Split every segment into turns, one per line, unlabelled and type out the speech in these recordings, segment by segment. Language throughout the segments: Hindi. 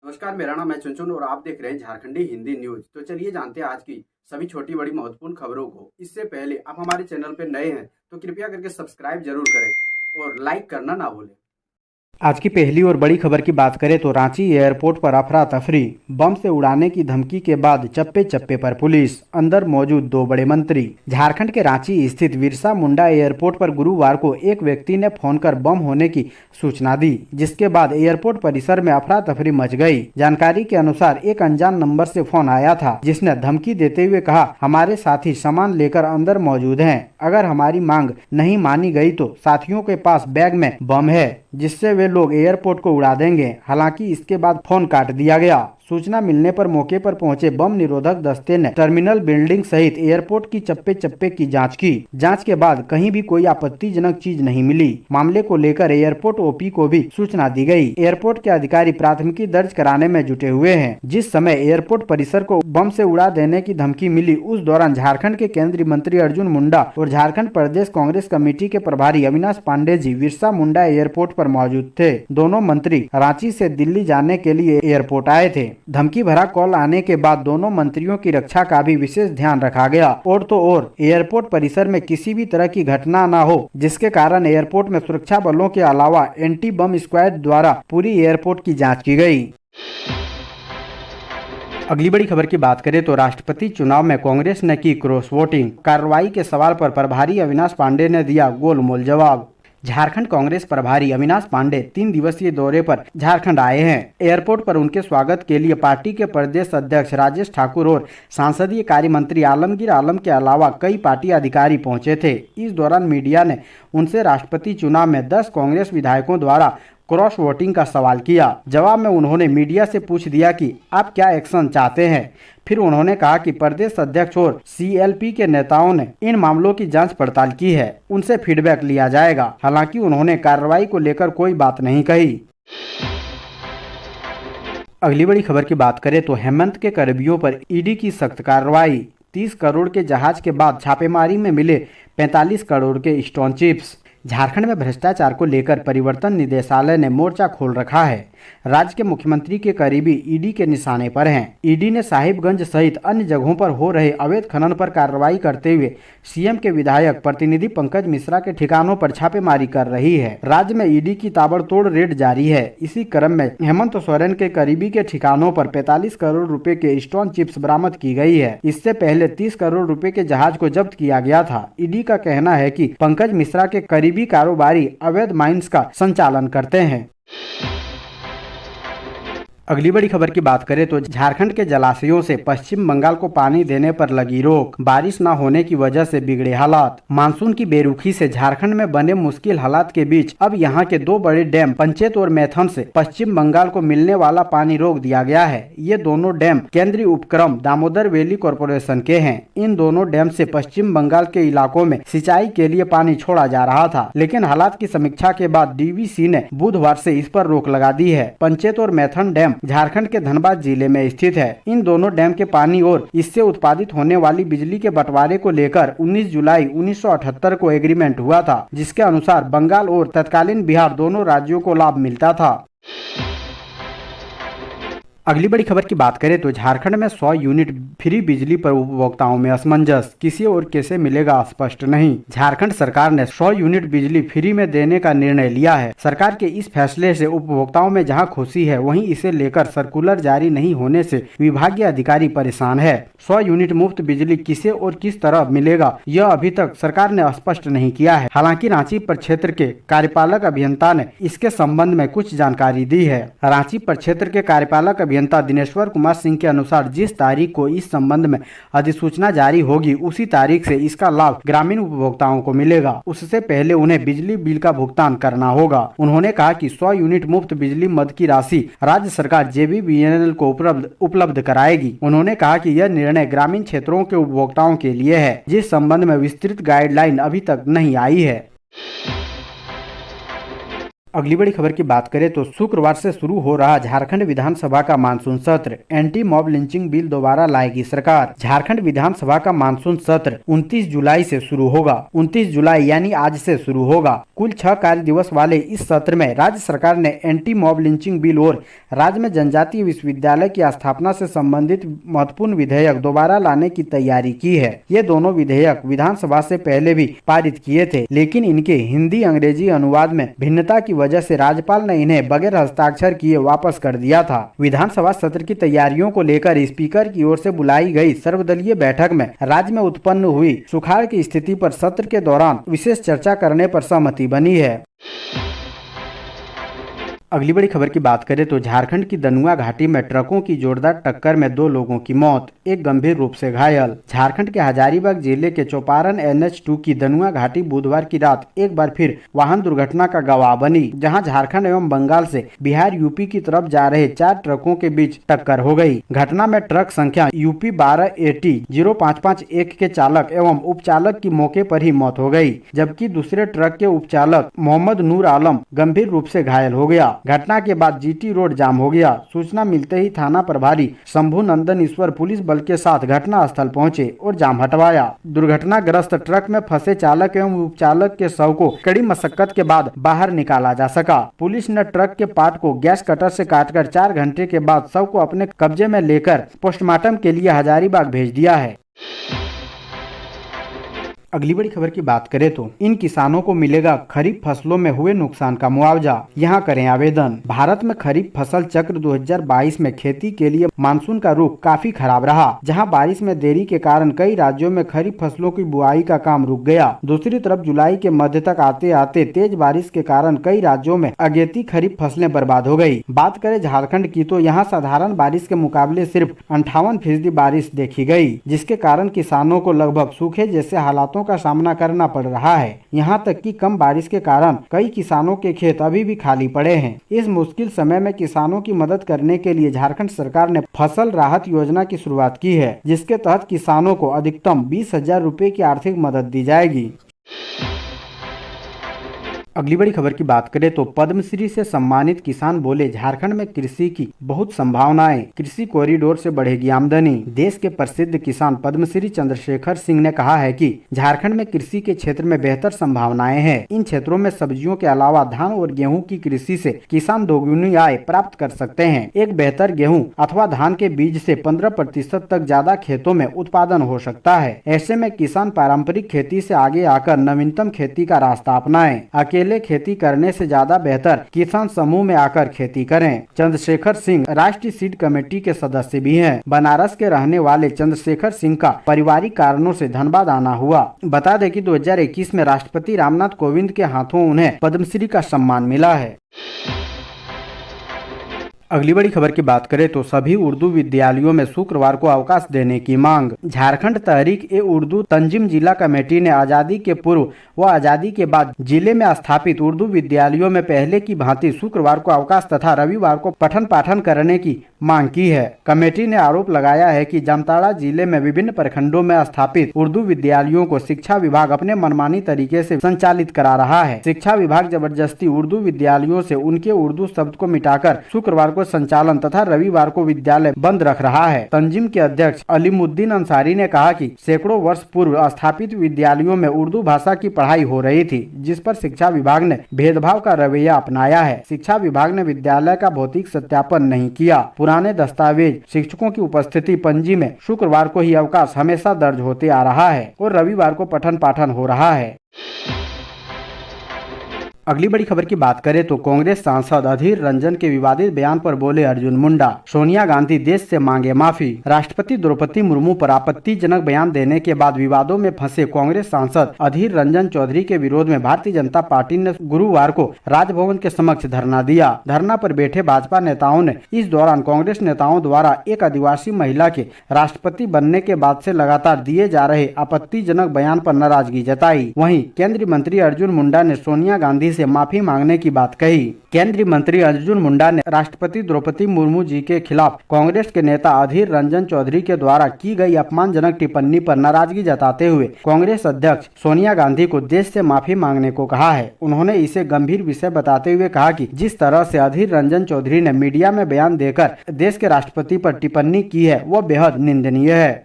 नमस्कार, मेरा नाम है चुनचुन और आप देख रहे हैं झारखंडी हिंदी न्यूज। तो चलिए जानते हैं आज की सभी छोटी बड़ी महत्वपूर्ण खबरों को। इससे पहले आप हमारे चैनल पर नए हैं तो कृपया करके सब्सक्राइब जरूर करें और लाइक करना ना भूलें।
आज की पहली और बड़ी खबर की बात करें तो रांची एयरपोर्ट पर अफरा तफरी, बम से उड़ाने की धमकी के बाद चप्पे चप्पे पर पुलिस, अंदर मौजूद दो बड़े मंत्री। झारखंड के रांची स्थित बिरसा मुंडा एयरपोर्ट पर गुरुवार को एक व्यक्ति ने फोन कर बम होने की सूचना दी, जिसके बाद एयरपोर्ट परिसर में अफरा तफरी मच गई। जानकारी के अनुसार एक अनजान नंबर से फोन आया था, जिसने धमकी देते हुए कहा, हमारे साथी सामान लेकर अंदर मौजूद हैं, अगर हमारी मांग नहीं मानी गई तो साथियों के पास बैग में बम है जिससे वे लोग एयरपोर्ट को उड़ा देंगे। हालांकि इसके बाद फोन काट दिया गया। सूचना मिलने पर मौके पर पहुंचे बम निरोधक दस्ते ने टर्मिनल बिल्डिंग सहित एयरपोर्ट की चप्पे चप्पे की जांच की। जांच के बाद कहीं भी कोई आपत्तिजनक चीज नहीं मिली। मामले को लेकर एयरपोर्ट ओपी को भी सूचना दी गई। एयरपोर्ट के अधिकारी प्राथमिकी दर्ज कराने में जुटे हुए हैं। जिस समय एयरपोर्ट परिसर को बम से उड़ा देने की धमकी मिली, उस दौरान झारखंड के केंद्रीय मंत्री अर्जुन मुंडा और झारखंड प्रदेश कांग्रेस कमेटी के प्रभारी अविनाश पांडे जी बिरसा मुंडा एयरपोर्ट पर मौजूद थे। दोनों मंत्री रांची से दिल्ली जाने के लिए एयरपोर्ट आए थे। धमकी भरा कॉल आने के बाद दोनों मंत्रियों की रक्षा का भी विशेष ध्यान रखा गया। और तो और एयरपोर्ट परिसर में किसी भी तरह की घटना न हो, जिसके कारण एयरपोर्ट में सुरक्षा बलों के अलावा एंटी बम स्क्वाड द्वारा पूरी एयरपोर्ट की जांच की गई। अगली बड़ी खबर की बात करें तो राष्ट्रपति चुनाव में कांग्रेस ने की क्रॉस वोटिंग। कार्रवाई के सवाल पर प्रभारी अविनाश पांडे ने दिया गोलमोल जवाब। झारखंड कांग्रेस प्रभारी अविनाश पांडे 3 दिवसीय दौरे पर झारखंड आए हैं। एयरपोर्ट पर उनके स्वागत के लिए पार्टी के प्रदेश अध्यक्ष राजेश ठाकुर और संसदीय कार्य मंत्री आलमगीर आलम के अलावा कई पार्टी अधिकारी पहुंचे थे। इस दौरान मीडिया ने उनसे राष्ट्रपति चुनाव में 10 कांग्रेस विधायकों द्वारा क्रॉस वोटिंग का सवाल किया। जवाब में उन्होंने मीडिया से पूछ दिया कि आप क्या एक्शन चाहते हैं। फिर उन्होंने कहा कि प्रदेश अध्यक्ष और सीएलपी के नेताओं ने इन मामलों की जांच पड़ताल की है, उनसे फीडबैक लिया जाएगा। हालांकि उन्होंने कार्रवाई को लेकर कोई बात नहीं कही। अगली बड़ी खबर की बात करें तो हेमंत के कर्मियों पर ईडी की सख्त कार्रवाई। 30 करोड़ के जहाज के बाद छापेमारी में मिले 45 करोड़ के स्टोन चिप्स। झारखंड में भ्रष्टाचार को लेकर परिवर्तन निदेशालय ने मोर्चा खोल रखा है। राज्य के मुख्यमंत्री के करीबी ईडी के निशाने पर हैं। ईडी ने साहिबगंज सहित अन्य जगहों पर हो रहे अवैध खनन पर कार्रवाई करते हुए सीएम के विधायक प्रतिनिधि पंकज मिश्रा के ठिकानों पर छापेमारी कर रही है। राज्य में ईडी की ताबड़तोड़ रेड जारी है। इसी क्रम में हेमंत सोरेन के करीबी के ठिकानों पर 45 करोड़ रुपए के स्टोन चिप्स बरामद की गई है। इससे पहले 30 करोड़ रुपए के जहाज को जब्त किया गया था। ईडी का कहना है कि पंकज मिश्रा के करीबी कारोबारी अवैध माइंस का संचालन करते हैं। अगली बड़ी खबर की बात करें तो झारखंड के जलाशयों से पश्चिम बंगाल को पानी देने पर लगी रोक। बारिश न होने की वजह से बिगड़े हालात। मानसून की बेरुखी से झारखंड में बने मुश्किल हालात के बीच अब यहां के 2 बड़े डैम पंचेत और मैथन से पश्चिम बंगाल को मिलने वाला पानी रोक दिया गया है। ये दोनों डैम केंद्रीय उपक्रम दामोदर वैली कॉरपोरेशन के हैं। इन दोनों डैम से पश्चिम बंगाल के इलाकों में सिंचाई के लिए पानी छोड़ा जा रहा था, लेकिन हालात की समीक्षा के बाद डीवीसी ने बुधवार से इस पर रोक लगा दी है। पंचेत और मैथन डैम झारखंड के धनबाद जिले में स्थित है। इन दोनों डैम के पानी और इससे उत्पादित होने वाली बिजली के बंटवारे को लेकर 19 जुलाई 1978 को एग्रीमेंट हुआ था, जिसके अनुसार बंगाल और तत्कालीन बिहार दोनों राज्यों को लाभ मिलता था। अगली बड़ी खबर की बात करें तो झारखंड में 100 यूनिट फ्री बिजली पर उपभोक्ताओं में असमंजस। किसी और कैसे मिलेगा स्पष्ट नहीं। झारखंड सरकार ने 100 यूनिट बिजली फ्री में देने का निर्णय लिया है। सरकार के इस फैसले से उपभोक्ताओं में जहां खुशी है, वहीं इसे लेकर सर्कुलर जारी नहीं होने से विभागीय अधिकारी परेशान है। 100 यूनिट मुफ्त बिजली किसे और किस तरह मिलेगा, यह अभी तक सरकार ने स्पष्ट नहीं किया है। हालांकि रांची प्रक्षेत्र के कार्यपालक अभियंता ने इसके संबंध में कुछ जानकारी दी है। रांची प्रक्षेत्र के कार्यपालक अभियंता दिनेश्वर कुमार सिंह के अनुसार जिस तारीख को इस संबंध में अधिसूचना जारी होगी, उसी तारीख से इसका लाभ ग्रामीण उपभोक्ताओं को मिलेगा। उससे पहले उन्हें बिजली बिल का भुगतान करना होगा। उन्होंने कहा कि 100 यूनिट मुफ्त बिजली मद की राशि राज्य सरकार JVBNL को उपलब्ध कराएगी। उन्होंने कहा कि यह निर्णय ग्रामीण क्षेत्रों के उपभोक्ताओं के लिए है, जिस संबंध में विस्तृत गाइडलाइन अभी तक नहीं आई है। अगली बड़ी खबर की बात करें तो शुक्रवार से शुरू हो रहा झारखंड विधानसभा का मानसून सत्र, एंटी मॉब लिंचिंग बिल दोबारा लाएगी सरकार। झारखंड विधानसभा का मानसून सत्र 29 जुलाई से शुरू होगा। 29 जुलाई यानी आज से शुरू होगा। कुल 6 कार्य दिवस वाले इस सत्र में राज्य सरकार ने एंटी मॉब लिंचिंग बिल और राज्य में जनजातीय विश्वविद्यालय की स्थापना से संबंधित महत्वपूर्ण विधेयक दोबारा लाने की तैयारी की है। ये दोनों विधेयक विधानसभा से पहले भी पारित किए थे, लेकिन इनके हिंदी अंग्रेजी अनुवाद में भिन्नता की वजह से राज्यपाल ने इन्हें बगैर हस्ताक्षर किए वापस कर दिया था। विधानसभा सत्र की तैयारियों को लेकर स्पीकर की ओर से बुलाई गई सर्वदलीय बैठक में राज्य में उत्पन्न हुई सुखाड़ की स्थिति पर सत्र के दौरान विशेष चर्चा करने पर सहमति बनी है। अगली बड़ी खबर की बात करें तो झारखंड की दनुआ घाटी में ट्रकों की जोरदार टक्कर में 2 लोगों की मौत, एक गंभीर रूप से घायल। झारखंड के हजारीबाग जिले के चौपारण NH2 की दनुआ घाटी बुधवार की रात एक बार फिर वाहन दुर्घटना का गवाह बनी, जहां झारखंड एवं बंगाल से बिहार यूपी की तरफ जा रहे 4 ट्रकों के बीच टक्कर हो गई। घटना में ट्रक संख्या UP 12 AT 0551 के चालक एवं उपचालक की मौके पर ही मौत हो गई, जबकि दूसरे ट्रक के उपचालक मोहम्मद नूर आलम गंभीर रूप से घायल हो गया। घटना के बाद GT रोड जाम हो गया। सूचना मिलते ही थाना प्रभारी शंभू नंदन ईश्वर पुलिस बल के साथ घटना स्थल पहुंचे और जाम हटवाया। दुर्घटनाग्रस्त ट्रक में फंसे चालक एवं उपचालक के शव को कड़ी मशक्कत के बाद बाहर निकाला जा सका। पुलिस ने ट्रक के पार्ट को गैस कटर से काटकर 4 घंटे के बाद शव को अपने कब्जे में लेकर पोस्टमार्टम के लिए हजारीबाग भेज दिया है। अगली बड़ी खबर की बात करें तो इन किसानों को मिलेगा खरीफ फसलों में हुए नुकसान का मुआवजा, यहाँ करें आवेदन। भारत में खरीफ फसल चक्र 2022 में खेती के लिए मानसून का रुख काफी खराब रहा, जहाँ बारिश में देरी के कारण कई राज्यों में खरीफ फसलों की बुआई का काम रुक गया। दूसरी तरफ जुलाई के मध्य तक आते आते तेज बारिश के कारण कई राज्यों में अगेती खरीफ फसलें बर्बाद हो गयी। बात करें झारखण्ड की तो यहाँ साधारण बारिश के मुकाबले सिर्फ 58% बारिश देखी गयी, जिसके कारण किसानों को लगभग सूखे जैसे हालातों का सामना करना पड़ रहा है। यहाँ तक कि कम बारिश के कारण कई किसानों के खेत अभी भी खाली पड़े हैं। इस मुश्किल समय में किसानों की मदद करने के लिए झारखंड सरकार ने फसल राहत योजना की शुरुआत की है, जिसके तहत किसानों को अधिकतम 20,000 रुपए की आर्थिक मदद दी जाएगी। अगली बड़ी खबर की बात करें तो पद्मश्री से सम्मानित किसान बोले झारखंड में कृषि की बहुत संभावनाएं, कृषि कॉरिडोर से बढ़ेगी आमदनी। देश के प्रसिद्ध किसान पद्मश्री चंद्रशेखर सिंह ने कहा है कि झारखंड में कृषि के क्षेत्र में बेहतर संभावनाएं हैं। इन क्षेत्रों में सब्जियों के अलावा धान और गेहूं की कृषि से किसान दोगुनी आय प्राप्त कर सकते हैं। एक बेहतर गेहूँ अथवा धान के बीज से 15% तक ज्यादा खेतों में उत्पादन हो सकता है। ऐसे में किसान पारंपरिक खेती से आगे आकर नवीनतम खेती का रास्ता अपनाएं। अकेले खेती करने से ज्यादा बेहतर किसान समूह में आकर खेती करें। चंद्रशेखर सिंह राष्ट्रीय सीड कमेटी के सदस्य भी हैं। बनारस के रहने वाले चंद्रशेखर सिंह का पारिवारिक कारणों से धनबाद आना हुआ। बता दें कि 2021 में राष्ट्रपति रामनाथ कोविंद के हाथों उन्हें पद्मश्री का सम्मान मिला है। अगली बड़ी खबर की बात करें तो सभी उर्दू विद्यालयों में शुक्रवार को अवकाश देने की मांग। झारखंड तहरीक-ए-उर्दू तंजीम जिला कमेटी ने आजादी के पूर्व व आजादी के बाद जिले में स्थापित उर्दू विद्यालयों में पहले की भांति शुक्रवार को अवकाश तथा रविवार को पठन पाठन करने की मांग की है। कमेटी ने आरोप लगाया है कि जामताड़ा जिले में विभिन्न प्रखंडों में स्थापित उर्दू विद्यालयों को शिक्षा विभाग अपने मनमानी तरीके से संचालित करा रहा है। शिक्षा विभाग जबरदस्ती उर्दू विद्यालयों से उनके उर्दू शब्द को मिटाकर शुक्रवार को संचालन तथा रविवार को विद्यालय बंद रख रहा है। तंजीम के अध्यक्ष अलीमुद्दीन अंसारी ने कहा कि सैकड़ों वर्ष पूर्व स्थापित विद्यालयों में उर्दू भाषा की पढ़ाई हो रही थी, जिस पर शिक्षा विभाग ने भेदभाव का रवैया अपनाया है। शिक्षा विभाग ने विद्यालय का भौतिक सत्यापन नहीं किया। पुराने दस्तावेज शिक्षकों की उपस्थिति पंजी में शुक्रवार को ही अवकाश हमेशा दर्ज होते आ रहा है और रविवार को पठन पाठन हो रहा है। अगली बड़ी खबर की बात करें तो कांग्रेस सांसद अधीर रंजन के विवादित बयान पर बोले अर्जुन मुंडा, सोनिया गांधी देश से मांगे माफी। राष्ट्रपति द्रौपदी मुर्मू पर आपत्तिजनक बयान देने के बाद विवादों में फंसे कांग्रेस सांसद अधीर रंजन चौधरी के विरोध में भारतीय जनता पार्टी ने गुरुवार को राजभवन के समक्ष धरना दिया। धरना पर बैठे भाजपा नेताओं ने इस दौरान कांग्रेस नेताओं द्वारा एक आदिवासी महिला के राष्ट्रपति बनने के बाद से लगातार दिए जा रहे आपत्तिजनक बयान पर नाराजगी जताई। वहीं केंद्रीय मंत्री अर्जुन मुंडा ने सोनिया गांधी से माफी मांगने की बात कही। केंद्रीय मंत्री अर्जुन मुंडा ने राष्ट्रपति द्रौपदी मुर्मू जी के खिलाफ कांग्रेस के नेता अधीर रंजन चौधरी के द्वारा की गई अपमानजनक टिप्पणी पर नाराजगी जताते हुए कांग्रेस अध्यक्ष सोनिया गांधी को देश से माफी मांगने को कहा है। उन्होंने इसे गंभीर विषय बताते हुए कहा कि जिस तरह से अधीर रंजन चौधरी ने मीडिया में बयान देकर देश के राष्ट्रपति पर टिप्पणी की है वह बेहद निंदनीय है।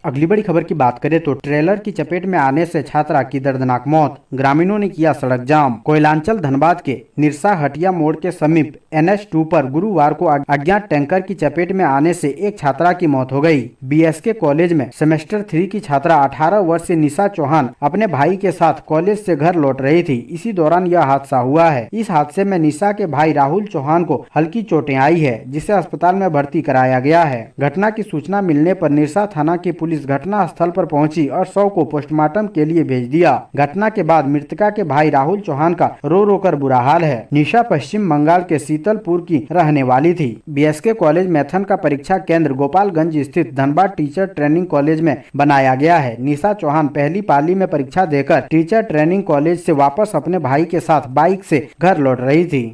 अगली बड़ी खबर की बात करें तो ट्रेलर की चपेट में आने से छात्रा की दर्दनाक मौत, ग्रामीणों ने किया सड़क जाम। कोयलांचल धनबाद के निरसा हटिया मोड़ के समीप NH2 पर गुरुवार को अज्ञात टैंकर की चपेट में आने से एक छात्रा की मौत हो गई। BSK कॉलेज में सेमेस्टर 3 की छात्रा 18 वर्षीय निशा चौहान अपने भाई के साथ कॉलेज से घर लौट रही थी। इसी दौरान यह हादसा हुआ है। इस हादसे में निशा के भाई राहुल चौहान को हल्की चोटें आई है, जिसे अस्पताल में भर्ती कराया गया है। घटना की सूचना मिलने पर निरसा थाना की पुलिस घटना स्थल पर पहुंची और शव को पोस्टमार्टम के लिए भेज दिया। घटना के बाद मृतका के भाई राहुल चौहान का रो रो कर बुरा हाल है। निशा पश्चिम बंगाल के शीतलपुर की रहने वाली थी। BSK कॉलेज मैथन का परीक्षा केंद्र गोपालगंज स्थित धनबाद टीचर ट्रेनिंग कॉलेज में बनाया गया है। निशा चौहान पहली पाली में परीक्षा देकर टीचर ट्रेनिंग कॉलेज से वापस अपने भाई के साथ बाइक से घर लौट रही थी।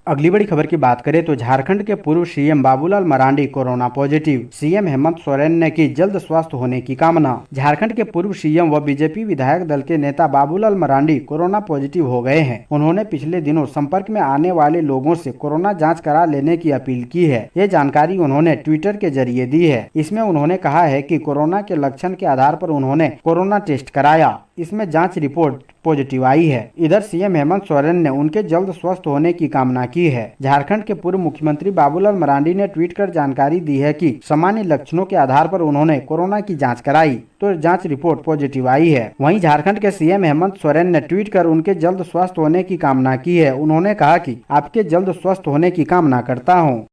अगली बड़ी खबर की बात करें तो झारखंड के पूर्व CM Babulal Marandi corona positive. CM Hemant Soren ने की जल्द स्वस्थ होने की कामना। झारखंड के पूर्व CM व बीजेपी विधायक दल के नेता बाबूलाल मरांडी कोरोना पॉजिटिव हो गए हैं। उन्होंने पिछले दिनों संपर्क में आने वाले लोगों से कोरोना जांच करा लेने की अपील की है। ये जानकारी उन्होंने ट्विटर के जरिए दी है। इसमें उन्होंने कहा है कि कोरोना के लक्षण के आधार पर उन्होंने कोरोना टेस्ट कराया, इसमें जांच रिपोर्ट पॉजिटिव आई है। इधर CM हेमंत सोरेन ने उनके जल्द स्वस्थ होने की कामना की है। झारखंड के पूर्व मुख्यमंत्री बाबूलाल मरांडी ने ट्वीट कर जानकारी दी है कि सामान्य लक्षणों के आधार पर उन्होंने कोरोना की जांच कराई तो जांच रिपोर्ट पॉजिटिव आई है। वहीं झारखंड के CM हेमंत सोरेन ने ट्वीट कर उनके जल्द स्वस्थ होने की कामना की है। उन्होंने कहा कि आपके जल्द स्वस्थ होने की कामना करता हूँ।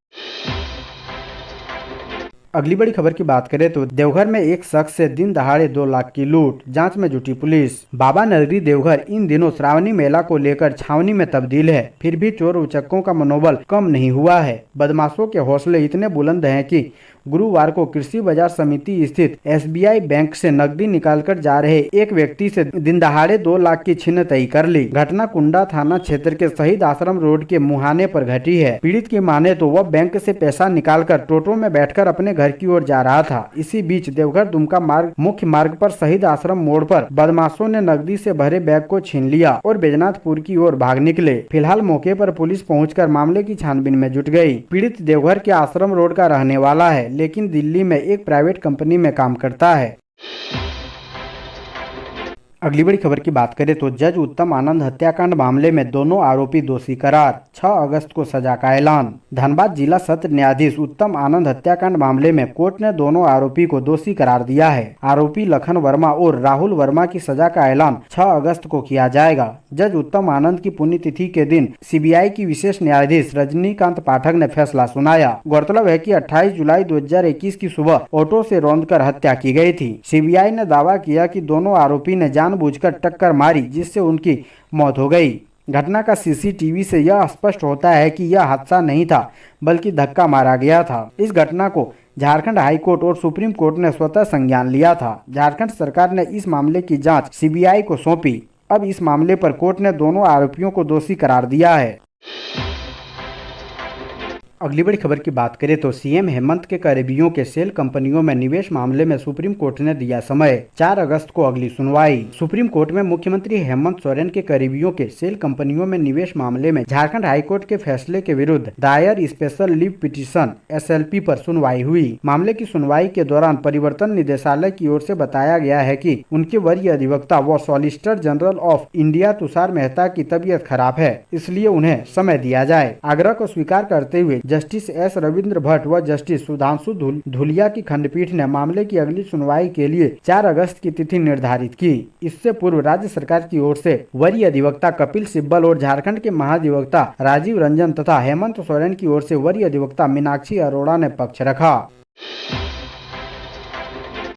अगली बड़ी खबर की बात करें तो देवघर में एक शख्स से दिन दहाड़े 2 लाख की लूट, जांच में जुटी पुलिस। बाबा नगरी देवघर इन दिनों श्रावणी मेला को लेकर छावनी में तब्दील है, फिर भी चोर उचक्कों का मनोबल कम नहीं हुआ है। बदमाशों के हौसले इतने बुलंद हैं कि गुरुवार को कृषि बाजार समिति स्थित SBI बैंक से नकदी निकालकर जा रहे एक व्यक्ति से दिन दहाड़े 2 लाख की छिनतई कर ली। घटना कुंडा थाना क्षेत्र के शहीद आश्रम रोड के मुहाने पर घटी है। पीड़ित की माने तो वह बैंक से पैसा निकालकर टोटो में बैठकर अपने घर की ओर जा रहा था। इसी बीच देवघर दुमका मुख्य मार्ग पर शहीद आश्रम मोड़ पर बदमाशों ने नकदी से भरे बैग को छीन लिया और बैजनाथपुर की ओर भाग निकले। फिलहाल मौके पर पुलिस पहुंचकर मामले की छानबीन में जुट गई। पीड़ित देवघर के आश्रम रोड का रहने वाला है, लेकिन दिल्ली में एक प्राइवेट कंपनी में काम करता है। अगली बड़ी खबर की बात करें तो जज उत्तम आनंद हत्याकांड मामले में दोनों आरोपी दोषी करार, 6 अगस्त को सजा का ऐलान। धनबाद जिला सत्र न्यायाधीश उत्तम आनंद हत्याकांड मामले में कोर्ट ने दोनों आरोपी को दोषी करार दिया है। आरोपी लखन वर्मा और राहुल वर्मा की सजा का ऐलान 6 अगस्त को किया जाएगा। जज उत्तम आनंद की पुण्यतिथि के दिन CBI की विशेष न्यायाधीश रजनीकांत पाठक ने फैसला सुनाया। गौरतलब है कि 28 जुलाई 2021 की सुबह ऑटो से रौंदकर हत्या की गई थी। CBI ने दावा किया कि दोनों आरोपी ने जानबूझकर टक्कर मारी, जिससे उनकी मौत हो गई। घटना का CCTV से यह स्पष्ट होता है कि यह हादसा नहीं था, बल्कि धक्का मारा गया था। इस घटना को झारखंड हाई कोर्ट और सुप्रीम कोर्ट ने स्वतः संज्ञान लिया था। झारखंड सरकार ने इस मामले की जांच CBI को सौंपी। अब इस मामले पर कोर्ट ने दोनों आरोपियों को दोषी करार दिया है। अगली बड़ी खबर की बात करें तो CM हेमंत के करीबियों के सेल कंपनियों में निवेश मामले में सुप्रीम कोर्ट ने दिया समय, 4 अगस्त को अगली सुनवाई। सुप्रीम कोर्ट में मुख्यमंत्री हेमंत सोरेन के करीबियों के सेल कंपनियों में निवेश मामले में झारखंड हाईकोर्ट के फैसले के विरुद्ध दायर स्पेशल लीव पिटीशन SLP पर सुनवाई हुई। मामले की सुनवाई के दौरान परिवर्तन निदेशालय की ओर से बताया गया है कि उनके वरीय अधिवक्ता व solicitor general of India Tushar Mehta की तबीयत खराब है, इसलिए उन्हें समय दिया जाए। आग्रह को स्वीकार करते हुए जस्टिस S रविंद्र भट्ट व जस्टिस सुधांशु धुलिया की खंडपीठ ने मामले की अगली सुनवाई के लिए 4 अगस्त की तिथि निर्धारित की। इससे पूर्व राज्य सरकार की ओर से वरीय अधिवक्ता कपिल सिब्बल और झारखंड के महाधिवक्ता राजीव रंजन तथा हेमंत सोरेन की ओर से वरीय अधिवक्ता मीनाक्षी अरोड़ा ने पक्ष रखा।